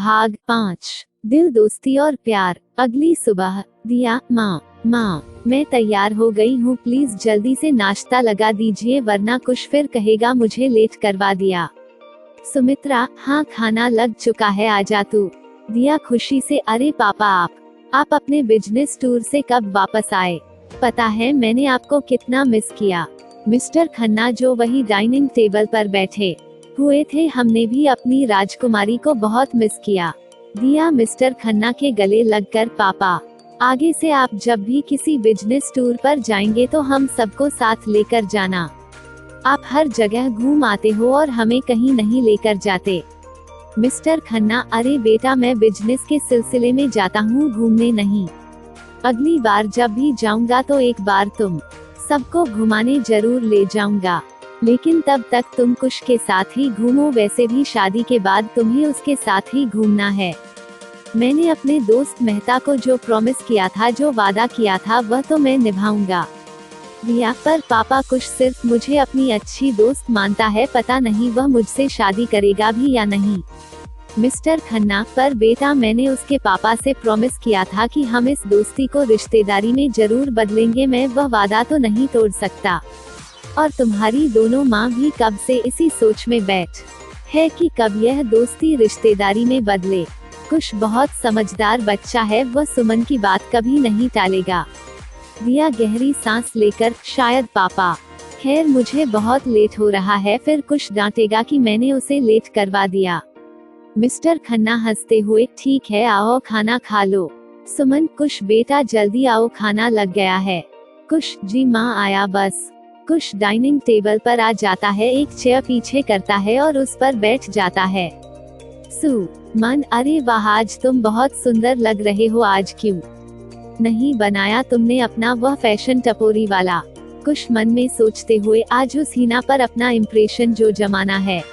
भाग 5। दिल, दोस्ती और प्यार। अगली सुबह। दिया, माँ, मैं तैयार हो गई हूँ, प्लीज जल्दी से नाश्ता लगा दीजिए वरना कुछ फिर कहेगा मुझे लेट करवा दिया। सुमित्रा, हाँ खाना लग चुका है, आजा तू। दिया खुशी से, अरे पापा आप अपने बिजनेस टूर से कब वापस आए? पता है मैंने आपको कितना मिस किया। मिस्टर खन्ना जो वही डाइनिंग टेबल पर बैठे हुए थे, हमने भी अपनी राजकुमारी को बहुत मिस किया। दिया मिस्टर खन्ना के गले लगकर, पापा आगे से आप जब भी किसी बिजनेस टूर पर जाएंगे तो हम सबको साथ लेकर जाना। आप हर जगह घूम आते हो और हमें कहीं नहीं लेकर जाते। मिस्टर खन्ना, अरे बेटा मैं बिजनेस के सिलसिले में जाता हूँ, घूमने नहीं। अगली बार जब भी जाऊंगा तो एक बार तुम सबको घुमाने जरूर ले जाऊंगा, लेकिन तब तक तुम कुश के साथ ही घूमो, वैसे भी शादी के बाद तुम्हें उसके साथ ही घूमना है। मैंने अपने दोस्त मेहता को जो प्रॉमिस किया था, जो वादा किया था, वह तो मैं निभाऊंगा। दिया, पर पापा कुश सिर्फ मुझे अपनी अच्छी दोस्त मानता है, पता नहीं वह मुझसे शादी करेगा भी या नहीं। मिस्टर खन्ना, पर बेटा मैंने उसके पापा से प्रॉमिस किया था कि हम इस दोस्ती को रिश्तेदारी में जरूर बदलेंगे, मैं वह वादा तो नहीं तोड़ सकता। और तुम्हारी दोनों माँ भी कब से इसी सोच में बैठ है कि कब यह दोस्ती रिश्तेदारी में बदले। कुश बहुत समझदार बच्चा है, वह सुमन की बात कभी नहीं टालेगा। दिया गहरी सांस लेकर, शायद पापा। खैर मुझे बहुत लेट हो रहा है, फिर कुश डांटेगा कि मैंने उसे लेट करवा दिया। मिस्टर खन्ना हंसते हुए, ठीक है आओ खाना खा लो। सुमन, कुश बेटा जल्दी आओ, खाना लग गया है। कुश, जी माँ आया बस। कुश डाइनिंग टेबल पर आ जाता है, एक चेयर पीछे करता है और उस पर बैठ जाता है। सुमन, अरे वाह आज तुम बहुत सुंदर लग रहे हो, आज क्यों नहीं बनाया तुमने अपना वह फैशन टपोरी वाला? कुश मन में सोचते हुए, आज उस हीना पर अपना इम्प्रेशन जो जमाना है,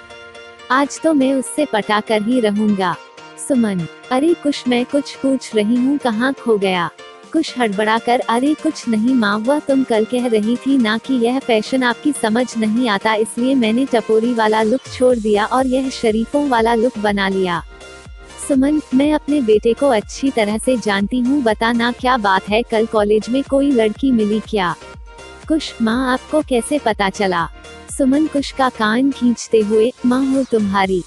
आज तो मैं उससे पटा कर ही रहूंगा। सुमन, अरे कुश मैं कुछ पूछ रही हूँ, कहाँ खो गया? कुश हड़बड़ा कर, अरे कुछ नहीं माँ, वह तुम कल कह रही थी ना कि यह फैशन आपकी समझ नहीं आता, इसलिए मैंने टपोरी वाला लुक छोड़ दिया और यह शरीफों वाला लुक बना लिया। सुमन, मैं अपने बेटे को अच्छी तरह से जानती हूँ, बता ना क्या बात है, कल कॉलेज में कोई लड़की मिली क्या? कुश, माँ आपको कैसे पता चला? सुमन कुश का कान खींचते हुए, माँ हो तुम्हारी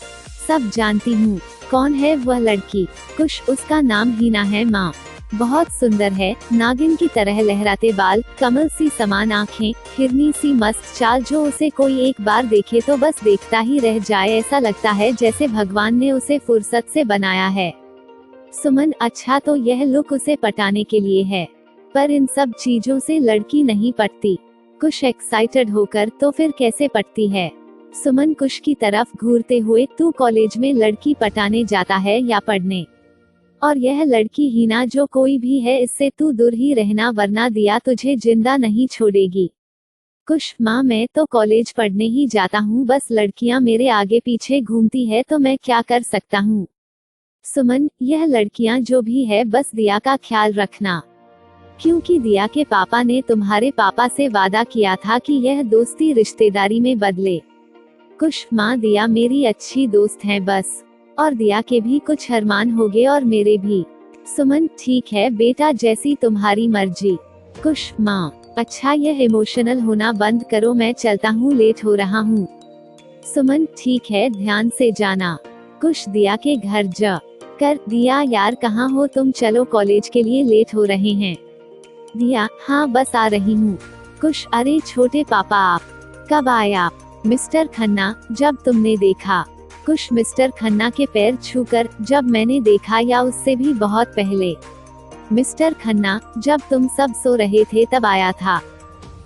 सब जानती हूँ। कौन है वह लड़की? कुश, उसका नाम हीना है माँ, बहुत सुंदर है, नागिन की तरह लहराते बाल, कमल सी समान आँखें, हिरनी सी मस्त चाल, जो उसे कोई एक बार देखे तो बस देखता ही रह जाए, ऐसा लगता है जैसे भगवान ने उसे फुर्सत से बनाया है। सुमन, अच्छा तो यह लुक उसे पटाने के लिए है, पर इन सब चीजों से लड़की नहीं पटती। कुश एक्साइटेड होकर, तो फिर कैसे पटती है? सुमन कुश की तरफ घूरते हुए, तू कॉलेज में लड़की पटाने जाता है या पढ़ने? और यह लड़की हीना जो कोई भी है, इससे तू दूर ही रहना वरना दिया तुझे जिंदा नहीं छोड़ेगी। कुश, माँ मैं तो कॉलेज पढ़ने ही जाता हूँ, बस लड़कियाँ मेरे आगे पीछे घूमती है तो मैं क्या कर सकता हूँ? सुमन, यह लड़कियाँ जो भी है बस दिया का ख्याल रखना, क्योंकि दिया के पापा ने तुम्हारे पापा से वादा किया था कि यह दोस्ती रिश्तेदारी में बदले। कुश, माँ दिया मेरी अच्छी दोस्त है बस, और दिया के भी कुछ अरमान होंगे और मेरे भी। सुमन, ठीक है बेटा, जैसी तुम्हारी मर्जी। कुश, माँ अच्छा यह इमोशनल होना बंद करो, मैं चलता हूँ, लेट हो रहा हूँ। सुमन, ठीक है ध्यान से जाना। कुश, दिया के घर जा कर। दिया, यार कहाँ हो तुम, चलो कॉलेज के लिए लेट हो रहे हैं। दिया, हाँ बस आ रही हूँ। कुश, अरे छोटे पापा आप कब आए आप? मिस्टर खन्ना, जब तुमने देखा। कुश, मिस्टर खन्ना के पैर छूकर, जब मैंने देखा या उससे भी बहुत पहले? मिस्टर खन्ना, जब तुम सब सो रहे थे तब आया था।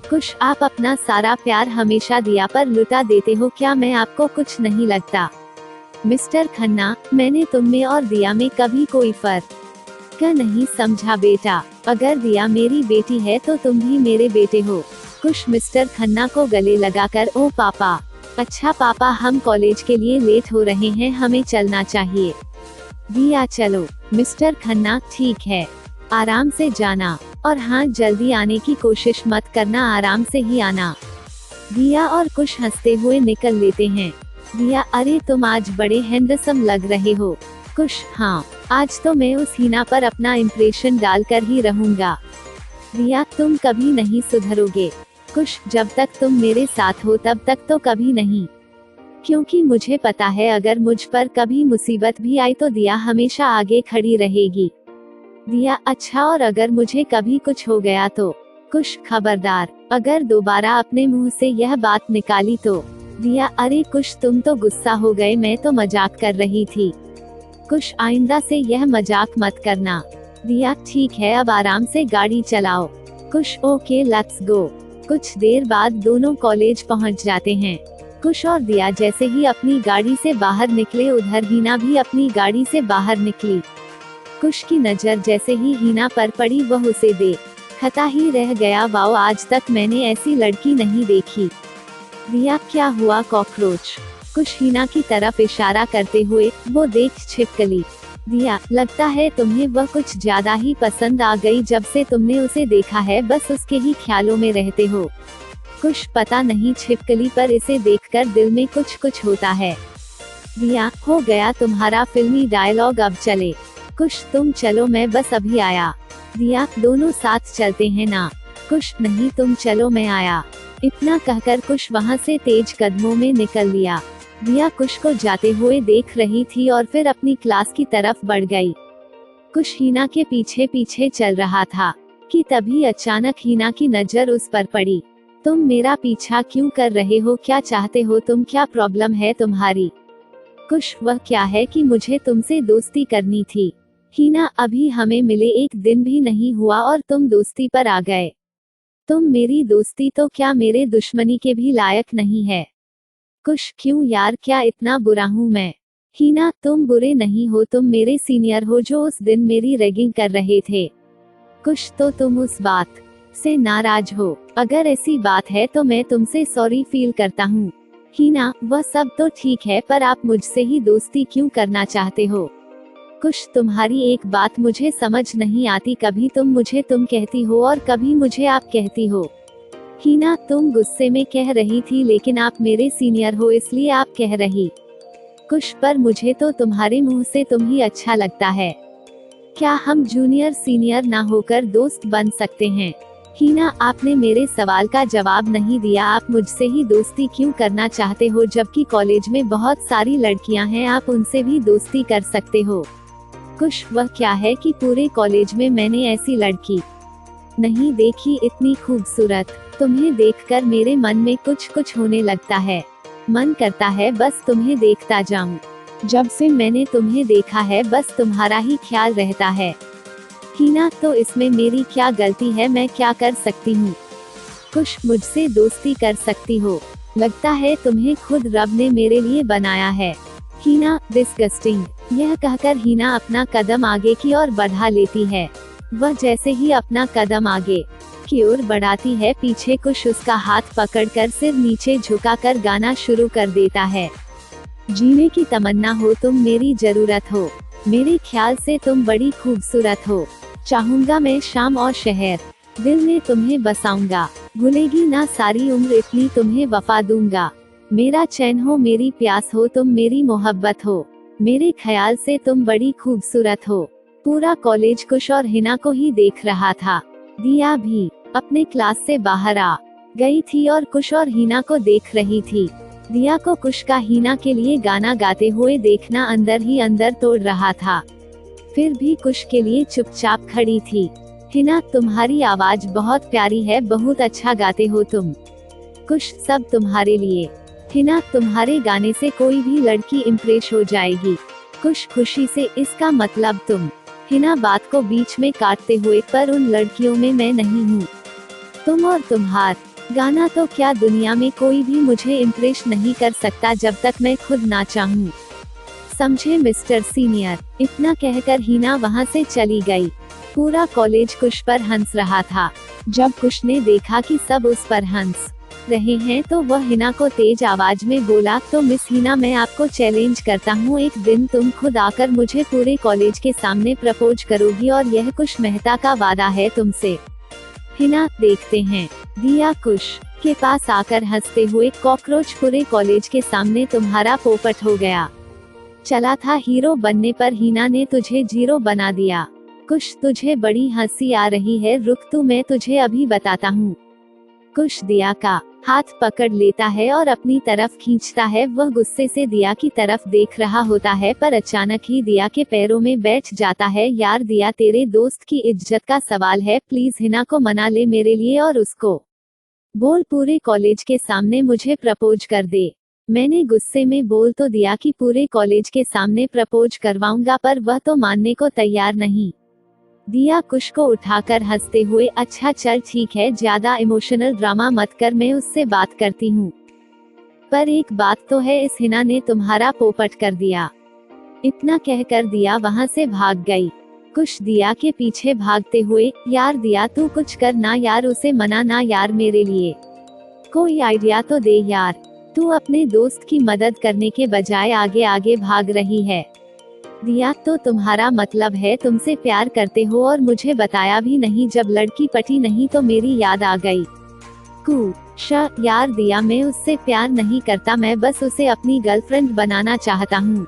कुश, आप अपना सारा प्यार हमेशा दिया पर लुटा देते हो, क्या मैं आपको कुछ नहीं लगता? मिस्टर खन्ना, मैंने तुम में और दिया में कभी कोई फर्क नहीं समझा बेटा, अगर दिया मेरी बेटी है तो तुम भी मेरे बेटे हो। कुश मिस्टर खन्ना को गले लगाकर, ओ पापा, अच्छा पापा हम कॉलेज के लिए लेट हो रहे हैं, हमें चलना चाहिए। दिया, चलो। मिस्टर खन्ना, ठीक है, आराम से जाना, और हाँ जल्दी आने की कोशिश मत करना, आराम से ही आना। दिया और कुश हंसते हुए निकल लेते हैं। दिया, अरे तुम आज बड़े हैंडसम लग रहे हो। कुश, हाँ, आज तो मैं उस हिना पर अपना इम्प्रेशन डालकर ही रहूंगा। दिया, तुम कभी नहीं सुधरोगे। कुश, जब तक तुम मेरे साथ हो तब तक तो कभी नहीं, क्योंकि मुझे पता है अगर मुझ पर कभी मुसीबत भी आई तो दिया हमेशा आगे खड़ी रहेगी। दिया, अच्छा, और अगर मुझे कभी कुछ हो गया तो? कुश, खबरदार, अगर दोबारा अपने मुंह से यह बात निकाली तो। दिया, अरे कुश, तुम तो गुस्सा हो गए, मैं तो मजाक कर रही थी। कुश, आइंदा से यह मजाक मत करना। दिया, ठीक है, अब आराम से गाड़ी चलाओ। कुश, ओके, लेट्स गो। कुछ देर बाद दोनों कॉलेज पहुंच जाते हैं। कुश और दिया जैसे ही अपनी गाड़ी से बाहर निकले उधर हीना भी अपनी गाड़ी से बाहर निकली। कुश की नजर जैसे ही हीना पर पड़ी वह उसे देखता ही रह गया। वाओ, आज तक मैंने ऐसी लड़की नहीं देखी। दिया, क्या हुआ कॉकरोच? कुश हीना की तरफ इशारा करते हुए, वो देख छिपकली। दिया, लगता है तुम्हें वह कुछ ज्यादा ही पसंद आ गई, जब से तुमने उसे देखा है बस उसके ही ख्यालों में रहते हो। कुश, पता नहीं छिपकली, पर इसे देखकर दिल में कुछ कुछ होता है। दिया, हो गया तुम्हारा फिल्मी डायलॉग, अब चले। कुश, तुम चलो, मैं बस अभी आया। दिया, दोनों साथ चलते हैं ना? कुश, नहीं, तुम चलो, मैं आया। इतना कहकर कुश वहाँ से तेज कदमों में निकल लिया। दिया कुश को जाते हुए देख रही थी और फिर अपनी क्लास की तरफ बढ़ गई। कुश हीना के पीछे पीछे चल रहा था कि तभी अचानक हीना की नजर उस पर पड़ी। तुम मेरा पीछा क्यों कर रहे हो? क्या चाहते हो तुम? क्या प्रॉब्लम है तुम्हारी? कुश, वह क्या है कि मुझे तुमसे दोस्ती करनी थी। हीना, अभी हमें मिले एक दिन भी नहीं हुआ और तुम दोस्ती पर आ गए। तुम मेरी दोस्ती तो क्या मेरे दुश्मनी के भी लायक नहीं है। कुश, क्यों यार, क्या इतना बुरा हूँ मैं? हीना, तुम बुरे नहीं हो, तुम मेरे सीनियर हो जो उस दिन मेरी रैगिंग कर रहे थे। कुश, तो तुम उस बात से नाराज हो? अगर ऐसी बात है तो मैं तुमसे सॉरी फील करता हूँ। हीना, वह सब तो ठीक है, पर आप मुझसे ही दोस्ती क्यों करना चाहते हो? कुश, तुम्हारी एक बात मुझे समझ नहीं आती, कभी तुम मुझे तुम कहती हो और कभी मुझे आप कहती हो। हीना, तुम गुस्से में कह रही थी, लेकिन आप मेरे सीनियर हो इसलिए आप कह रही। कुश, पर मुझे तो तुम्हारे मुंह से तुम ही अच्छा लगता है। क्या हम जूनियर सीनियर ना होकर दोस्त बन सकते हैं? हीना, आपने मेरे सवाल का जवाब नहीं दिया। आप मुझसे ही दोस्ती क्यों करना चाहते हो, जबकि कॉलेज में बहुत सारी लड़कियां हैं, आप उनसे भी दोस्ती कर सकते हो। कुश, वह क्या है कि पूरे कॉलेज में मैंने ऐसी लड़की नहीं देखी इतनी खूबसूरत। तुम्हें देखकर मेरे मन में कुछ कुछ होने लगता है। मन करता है बस तुम्हें देखता जाऊं। जब से मैंने तुम्हें देखा है बस तुम्हारा ही ख्याल रहता है। हीना, तो इसमें मेरी क्या गलती है? मैं क्या कर सकती हूँ? कुश, मुझसे दोस्ती कर सकती हो। लगता है तुम्हें खुद रब ने मेरे लिए बनाया है। हीना, डिस्गस्टिंग। यह कहकर हीना अपना कदम आगे की ओर बढ़ा लेती है। वह जैसे ही अपना कदम आगे की ओर बढ़ाती है, पीछे कुश उसका हाथ पकड़कर सिर नीचे झुकाकर गाना शुरू कर देता है। जीने की तमन्ना हो तुम, मेरी जरूरत हो, मेरे ख्याल से तुम बड़ी खूबसूरत हो। चाहूंगा मैं शाम और शहर, दिल में तुम्हें बसाऊंगा। भूलेगी ना सारी उम्र, इतनी तुम्हें वफा दूंगा। मेरा चैन हो, मेरी प्यास हो तुम, मेरी मोहब्बत हो, मेरे ख्याल से तुम बड़ी खूबसूरत हो। पूरा कॉलेज कुश और हिना को ही देख रहा था। दिया भी अपने क्लास से बाहर आ गई थी और कुश और हिना को देख रही थी। दिया को कुश का हीना के लिए गाना गाते हुए देखना अंदर ही अंदर तोड़ रहा था। फिर भी कुश के लिए चुपचाप खड़ी थी। हिना, तुम्हारी आवाज बहुत प्यारी है, बहुत अच्छा गाते हो तुम। कुश, सब तुम्हारे लिए। हिना, तुम्हारे गाने से कोई भी लड़की इम्प्रेस हो जाएगी। कुश खुशी से, इसका मतलब तुम? हिना बात को बीच में काटते हुए, पर उन लड़कियों में मैं नहीं हूँ। तुम और तुम्हार गाना तो क्या दुनिया में कोई भी मुझे इम्प्रेस नहीं कर सकता जब तक मैं खुद ना चाहूँ। समझे मिस्टर सीनियर? इतना कहकर हिना वहाँ से चली गई। पूरा कॉलेज कुश पर हंस रहा था। जब कुश ने देखा कि सब उस पर हंस रहे हैं तो वह हिना को तेज आवाज में बोला, तो मिस हिना, मैं आपको चैलेंज करता हूँ, एक दिन तुम खुद आकर मुझे पूरे कॉलेज के सामने प्रपोज करोगी और यह कुश मेहता का वादा है तुमसे। हिना, देखते हैं। दिया कुश के पास आकर हंसते हुए, कॉकरोच, पूरे कॉलेज के सामने तुम्हारा पोपट हो गया। चला था हीरो बनने पर हिना ने तुझे जीरो बना दिया। कुश तुझे बड़ी हंसी आ रही है, रुक तू मैं तुझे अभी बताता हूँ। कुश दिया का हाथ पकड़ लेता है और अपनी तरफ खींचता है। वह गुस्से से दिया की तरफ देख रहा होता है पर अचानक ही दिया के पैरों में बैठ जाता है। यार दिया, तेरे दोस्त की इज्जत का सवाल है, प्लीज हिना को मना ले मेरे लिए और उसको बोल पूरे कॉलेज के सामने मुझे प्रपोज कर दे। मैंने गुस्से में बोल तो दिया कि पूरे कॉलेज के सामने प्रपोज करवाऊंगा, पर वह तो मानने को तैयार नहीं। दिया कुश को उठाकर हंसते हुए, अच्छा चल ठीक है, ज्यादा इमोशनल ड्रामा मत कर, मैं उससे बात करती हूँ। पर एक बात तो है, इस हिना ने तुम्हारा पोपट कर दिया। इतना कहकर दिया वहां से भाग गई। कुश दिया के पीछे भागते हुए, यार दिया तू कुछ कर ना यार, उसे मना ना यार, मेरे लिए कोई आइडिया तो दे यार। तू अपने दोस्त की मदद करने के बजाय आगे आगे भाग रही है। दिया, तो तुम्हारा मतलब है तुमसे प्यार करते हो और मुझे बताया भी नहीं? जब लड़की पटी नहीं तो मेरी याद आ गई। यार दिया, मैं उससे प्यार नहीं करता, मैं बस उसे अपनी गर्लफ्रेंड बनाना चाहता हूँ।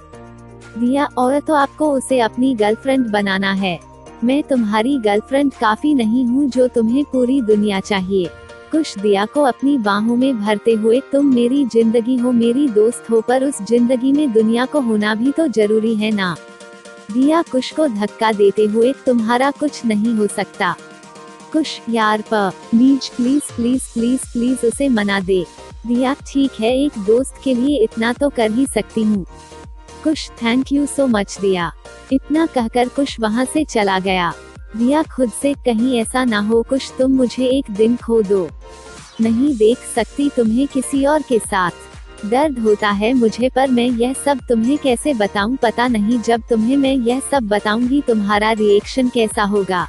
दिया, और तो आपको उसे अपनी गर्लफ्रेंड बनाना है? मैं तुम्हारी गर्लफ्रेंड काफी नहीं हूँ जो तुम्हें पूरी दुनिया चाहिए। कुश दिया को अपनी बाहों में भरते हुए, तुम मेरी जिंदगी हो, मेरी दोस्त हो, पर उस जिंदगी में दुनिया को होना भी तो जरूरी है ना। दिया कुश को धक्का देते हुए, तुम्हारा कुछ नहीं हो सकता। कुश, यार please please please please please उसे मना दे। दिया, ठीक है, एक दोस्त के लिए इतना तो कर ही सकती हूँ। कुश, थैंक यू सो मच दिया। इतना कहकर कुश वहाँ से चला गया। दिया खुद से, कहीं ऐसा ना हो कुश तुम मुझे एक दिन खो दो। नहीं देख सकती तुम्हें किसी और के साथ। दर्द होता है मुझे, पर मैं यह सब तुम्हें कैसे बताऊं, पता नहीं जब तुम्हें मैं यह सब बताऊंगी तुम्हारा रिएक्शन कैसा होगा।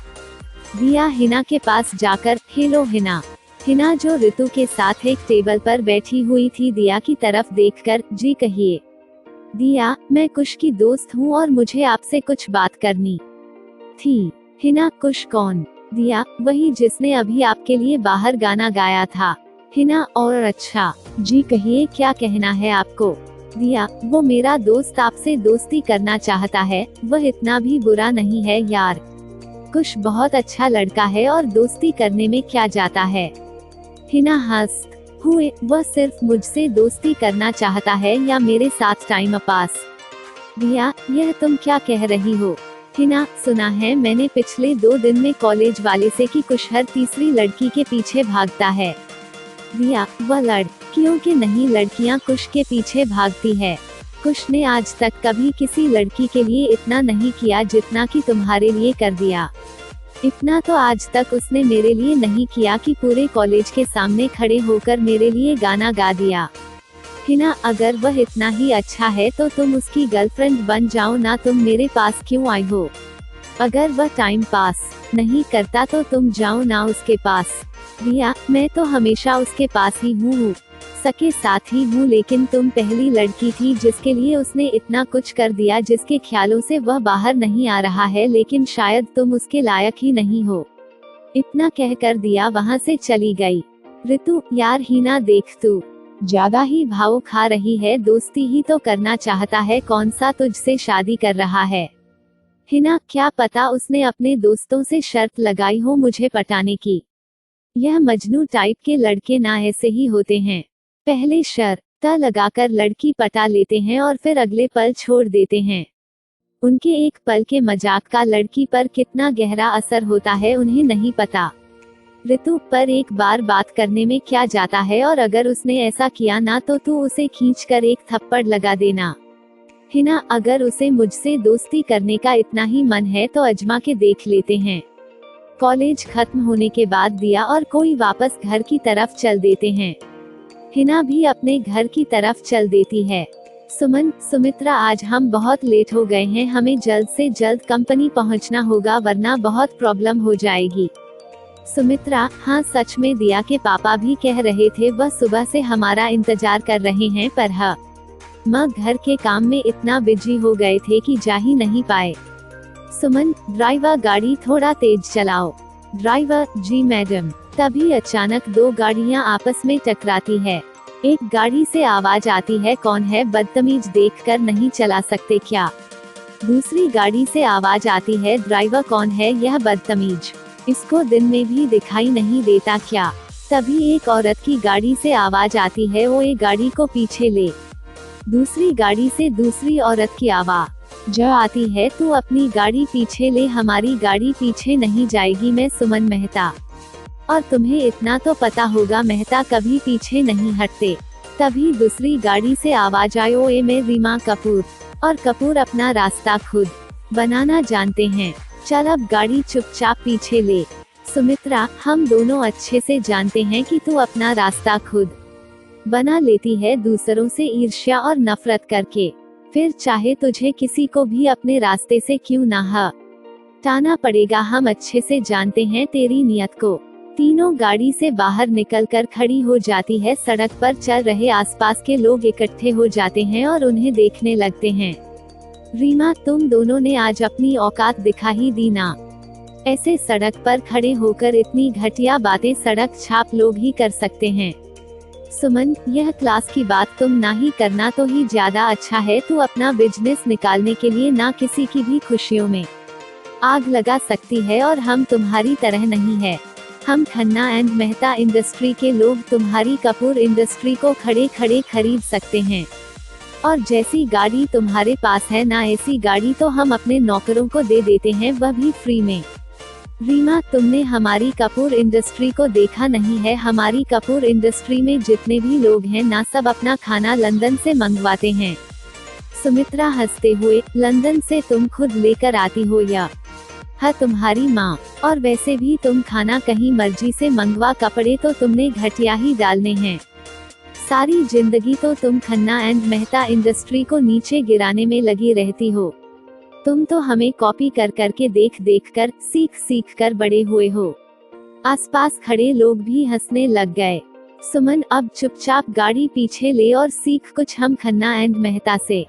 दिया हिना के पास जाकर, हेलो हिना। हिना जो ऋतु के साथ एक टेबल पर बैठी हुई थी, दिया की तरफ देखकर, जी कहिए। दिया, मैं कुश की दोस्त हूँ और मुझे आपसे कुछ बात करनी थी। हिना, कुश कौन? दिया, वही जिसने अभी आपके लिए बाहर गाना गाया था। हिना, और अच्छा, जी कहिए, क्या कहना है आपको? दिया, वो मेरा दोस्त आपसे दोस्ती करना चाहता है, वह इतना भी बुरा नहीं है यार। कुश बहुत अच्छा लड़का है और दोस्ती करने में क्या जाता है। हिना हंस हुए, वह सिर्फ मुझसे दोस्ती करना चाहता है या मेरे साथ टाइम पास? दिया, यह तुम क्या कह रही हो? हिना, सुना है मैंने पिछले 2 दिन में कॉलेज वाले से कि कुश हर तीसरी लड़की के पीछे भागता है। दिया, वह लड़कियों के नहीं, लड़कियां कुश के पीछे भागती है। कुश ने आज तक कभी किसी लड़की के लिए इतना नहीं किया जितना कि तुम्हारे लिए कर दिया। इतना तो आज तक उसने मेरे लिए नहीं किया कि पूरे कॉलेज के सामने खड़े होकर मेरे लिए गाना गा दिया। हिना, अगर वह इतना ही अच्छा है तो तुम उसकी गर्लफ्रेंड बन जाओ ना, तुम मेरे पास क्यों आई हो? अगर वह टाइम पास नहीं करता तो तुम जाओ ना उसके पास। दिया, मैं तो हमेशा उसके पास ही हूँ, सके साथ ही हूँ, लेकिन तुम पहली लड़की थी जिसके लिए उसने इतना कुछ कर दिया, जिसके ख्यालों से वह बाहर नहीं आ रहा है, लेकिन शायद तुम उसके लायक ही नहीं हो। इतना कहकर दिया वहाँ से चली गई। ऋतु, यार हिना देख, तू ज्यादा ही भाव खा रही है, दोस्ती ही तो करना चाहता है, कौन सा तुझसे शादी कर रहा है? हिना, क्या पता उसने अपने दोस्तों से शर्त लगाई हो मुझे पटाने की। यह मजनू टाइप के लड़के ना ऐसे ही होते हैं, पहले शर्त लगाकर लड़की पटा लेते हैं और फिर अगले पल छोड़ देते हैं। उनके एक पल के मजाक का लड़की पर कितना गहरा असर होता है उन्हें नहीं पता। ऋतु, पर एक बार बात करने में क्या जाता है, और अगर उसने ऐसा किया ना तो तू उसे खींचकर एक थप्पड़ लगा देना। हिना, अगर उसे मुझसे दोस्ती करने का इतना ही मन है तो अजमा के देख लेते हैं। कॉलेज खत्म होने के बाद दिया और कोई वापस घर की तरफ चल देते हैं। हिना भी अपने घर की तरफ चल देती है। सुमन, सुमित्रा, आज हम बहुत लेट हो गए हैं, हमें जल्द से जल्द कंपनी पहुंचना होगा वरना बहुत प्रॉब्लम हो जाएगी। सुमित्रा, हाँ सच में दिया के पापा भी कह रहे थे, वह सुबह से हमारा इंतजार कर रहे हैं, पर हम घर के काम में इतना बिजी हो गए थे कि जा ही नहीं पाए। सुमन, ड्राइवर गाड़ी थोड़ा तेज चलाओ। ड्राइवर, जी मैडम। तभी अचानक 2 गाड़ियां आपस में टकराती है। एक गाड़ी से आवाज आती है, कौन है बदतमीज, देखकर नहीं चला सकते क्या। दूसरी गाड़ी से आवाज आती है, ड्राइवर कौन है यह बदतमीज, इसको दिन में भी दिखाई नहीं देता क्या। तभी एक औरत की गाड़ी से आवाज आती है, ओ ये गाड़ी को पीछे ले। दूसरी गाड़ी से दूसरी औरत की आवाज आती है, तू अपनी गाड़ी पीछे ले, हमारी गाड़ी पीछे नहीं जाएगी। मैं सुमन मेहता, और तुम्हें इतना तो पता होगा मेहता कभी पीछे नहीं हटते। तभी दूसरी गाड़ी से आवाज आई, ओ मैं रीमा कपूर, और कपूर अपना रास्ता खुद बनाना जानते हैं, चल अब गाड़ी चुपचाप पीछे ले। सुमित्रा, हम दोनों अच्छे से जानते हैं कि तू अपना रास्ता खुद बना लेती है, दूसरों से ईर्ष्या और नफरत करके, फिर चाहे तुझे किसी को भी अपने रास्ते से क्यों ना हटाना पड़ेगा, हम अच्छे से जानते हैं तेरी नीयत को। तीनों गाड़ी से बाहर निकलकर खड़ी हो जाती है। सड़क पर चल रहे आसपास के लोग इकट्ठे हो जाते हैं और उन्हें देखने लगते हैं। रीमा, तुम दोनों ने आज अपनी औकात दिखा ही दी ना, ऐसे सड़क पर खड़े होकर इतनी घटिया बातें सड़क छाप लोग ही कर सकते हैं। सुमन, यह क्लास की बात तुम ना ही करना तो ही ज्यादा अच्छा है, तू अपना बिजनेस निकालने के लिए ना किसी की भी खुशियों में आग लगा सकती है, और हम तुम्हारी तरह नहीं है। हम खन्ना एंड मेहता इंडस्ट्री के लोग तुम्हारी कपूर इंडस्ट्री को खड़े खड़े खरीद सकते हैं, और जैसी गाड़ी तुम्हारे पास है ना, ऐसी गाड़ी तो हम अपने नौकरों को दे देते हैं, वह भी फ्री में। रीमा, तुमने हमारी कपूर इंडस्ट्री को देखा नहीं है, हमारी कपूर इंडस्ट्री में जितने भी लोग हैं ना, सब अपना खाना लंदन से मंगवाते हैं। सुमित्रा हंसते हुए, लंदन से तुम खुद लेकर आती हो या तुम्हारी माँ, और वैसे भी तुम खाना कहीं मर्जी से मंगवा, कपड़े तो तुमने घटिया ही डालने हैं। सारी जिंदगी तो तुम खन्ना एंड मेहता इंडस्ट्री को नीचे गिराने में लगी रहती हो। तुम तो हमें कॉपी कर करके देख कर, सीख कर बड़े हुए हो। आसपास खड़े लोग भी हंसने लग गए। सुमन, अब चुपचाप गाड़ी पीछे ले और सीख कुछ हम खन्ना एंड मेहता से।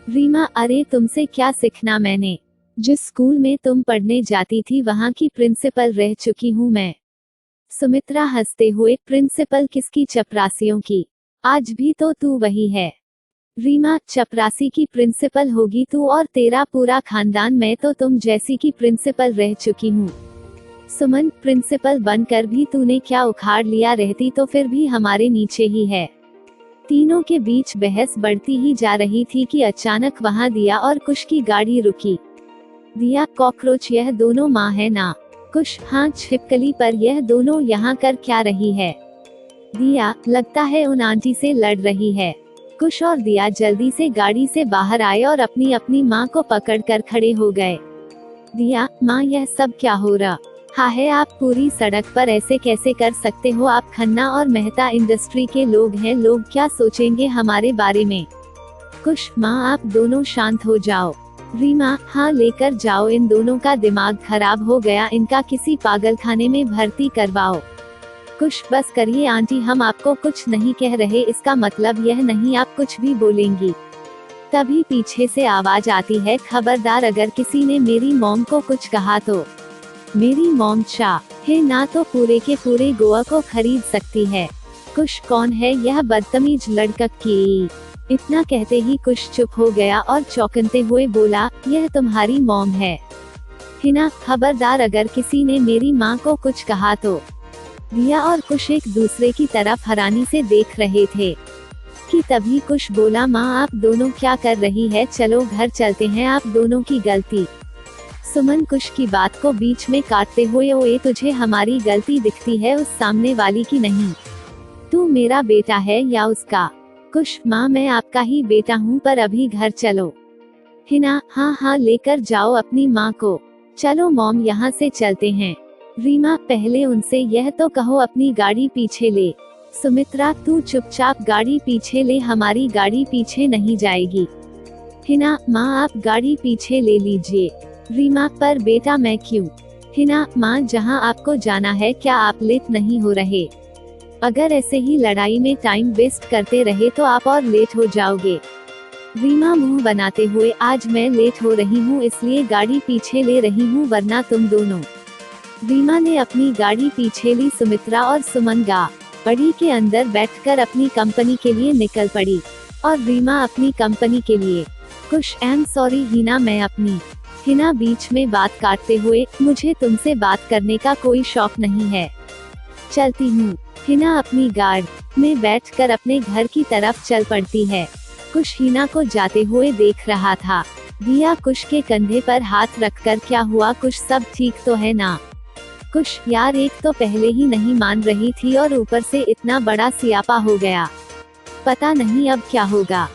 रीमा, अरे तुमसे क्या सीखना, मैंने जिस स्कूल में तुम पढ़ने जाती थी वहाँ की प्रिंसिपल रह चुकी हूँ मैं। सुमित्रा हंसते हुए, प्रिंसिपल किसकी, चपरासियों की, आज भी तो तू वही है। रीमा, चपरासी की प्रिंसिपल होगी तू और तेरा पूरा खानदान, मैं तो तुम जैसी की प्रिंसिपल रह चुकी हूँ। सुमन, प्रिंसिपल बनकर भी तूने क्या उखाड़ लिया, रहती तो फिर भी हमारे नीचे ही है। तीनों के बीच बहस बढ़ती ही जा रही थी कि अचानक वहाँ दिया और कुश की गाड़ी रुकी। दिया, कॉकरोच, यह दोनों माँ है ना। कुश, हाँ छिपकली, पर यह दोनों यहाँ कर क्या रही है। दिया, लगता है उन आंटी से लड़ रही है। कुश और दिया जल्दी से गाड़ी से बाहर आए और अपनी अपनी माँ को पकड़कर खड़े हो गए। दिया, माँ यह सब क्या हो रहा है, आप पूरी सड़क पर ऐसे कैसे कर सकते हो, आप खन्ना और मेहता इंडस्ट्री के लोग हैं, लोग क्या सोचेंगे हमारे बारे में। कुश, माँ आप दोनों शांत हो जाओ। रीमा, हाँ लेकर जाओ, इन दोनों का दिमाग खराब हो गया, इनका किसी पागलखाने में भर्ती करवाओ। कुश, बस करिए आंटी, हम आपको कुछ नहीं कह रहे, इसका मतलब यह नहीं आप कुछ भी बोलेंगी। तभी पीछे से आवाज आती है, खबरदार अगर किसी ने मेरी मॉम को कुछ कहा तो मेरी मॉम चाहे ना तो पूरे के पूरे गोवा को खरीद सकती है। कुश, कौन है यह बदतमीज लड़का की। इतना कहते ही कुश चुप हो गया और चौंकते हुए बोला, यह तुम्हारी मॉम है हिना, खबरदार अगर किसी ने मेरी माँ को कुछ कहा तो। दिया और कुश एक दूसरे की तरफ हैरानी से देख रहे थे कि तभी कुश बोला, माँ आप दोनों क्या कर रही है, चलो घर चलते हैं, आप दोनों की गलती। सुमन कुश की बात को बीच में काटते हुए, ओए तुझे हमारी गलती दिखती है, उस सामने वाली की नहीं। तू मेरा बेटा है या उसका। कुश, माँ मैं आपका ही बेटा हूँ, पर अभी घर चलो। हिना, हाँ लेकर जाओ अपनी माँ को। चलो मॉम यहाँ से चलते हैं। रीमा, पहले उनसे यह तो कहो अपनी गाड़ी पीछे ले। सुमित्रा, तू चुपचाप गाड़ी पीछे ले, हमारी गाड़ी पीछे नहीं जाएगी। हिना, माँ आप गाड़ी पीछे ले लीजिए। रीमा, पर बेटा मैं क्यों। हिना, माँ जहाँ आपको जाना है, क्या आप लेट नहीं हो रहे। अगर ऐसे ही लड़ाई में टाइम वेस्ट करते रहे तो आप और लेट हो जाओगे। रीमा मुंह बनाते हुए, आज मैं लेट हो रही हूँ इसलिए गाड़ी पीछे ले रही हूँ, वरना तुम दोनों। रीमा ने अपनी गाड़ी पीछे ली। सुमित्रा और सुमन बड़ी के अंदर बैठकर अपनी कंपनी के लिए निकल पड़ी और रीमा अपनी कंपनी के लिए। कुश सॉरी हिना, मैं अपनी। हिना बीच में बात काटते हुए, मुझे तुमसे बात करने का कोई शौक नहीं है, चलती हूँ। हिना अपनी गार्ड में बैठकर अपने घर की तरफ चल पड़ती है। कुश हिना को जाते हुए देख रहा था। दिया कुश के कंधे पर हाथ रखकर, क्या हुआ कुश, सब ठीक तो है ना? कुश, यार एक तो पहले ही नहीं मान रही थी और ऊपर से इतना बड़ा सियापा हो गया, पता नहीं अब क्या होगा।